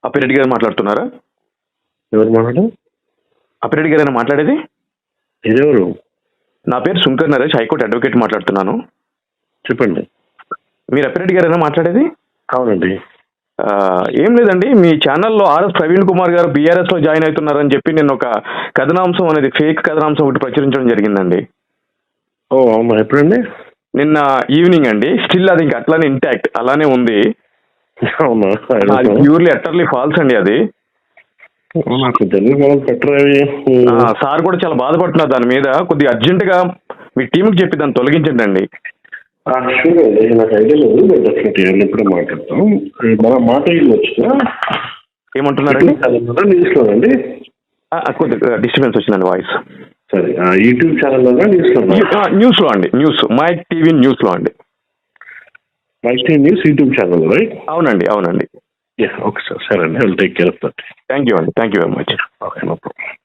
అప్పిరెడ్డి గారు మాట్లాడుతున్నారా? ఎవరు మాట్లాడు? అప్పిరెడ్డి గారేనా మాట్లాడేది? ఇదెవరు? నా పేరు శుంకర్ నరేష్, హైకోర్టు అడ్వకేట్ మాట్లాడుతున్నాను. చెప్పండి. మీరు అప్పిరెడ్డి గారేనా మాట్లాడేది? అవునండి. ఏం లేదండి, మీ ఛానల్లో ఆర్ఎస్ ప్రవీణ్ కుమార్ గారు బీఆర్ఎస్ లో జాయిన్ అవుతున్నారని చెప్పి నేను ఒక కథనాంశం అనేది ఫేక్ కథనాంశం ఒకటి ప్రచురించడం జరిగిందండి. ఓ అవునా, ఎప్పుడండి? నిన్న ఈవినింగ్ అండి. స్టిల్ అది ఇంకా అట్లానే ఇంటాక్ట్ అలానే ఉంది. అవునా? అది ప్యూర్లీ అటర్లీ ఫాల్స్ అండి. అది నాకు తెలియదు. సార్ కూడా చాలా బాధపడుతున్నారు దాని మీద. కొద్దిగా అర్జెంట్ గా మీ టీంకి చెప్పి దాన్ని తొలగించండి అండి. నాకు ఐడియా లేదు, బట్ డెఫినెట్లీ ఎప్పుడో మాట్లాడతాం. మన మాట వచ్చినా ఏమంటున్నారండి? న్యూస్ లో అండి కొద్దిగా డిస్టర్బెన్స్ వచ్చిందండి వాయిస్. సరే, యూట్యూబ్ ఛానల్లో న్యూస్ లో అండి, న్యూస్ మైక్ టీవీ న్యూస్ లో అండి. Mike TV news YouTube channel, right? అవునండి, అవునండి. ఓకే సార్, సరే అండి, I will take care of that. Thank you అండి, thank you very much. Okay, no problem.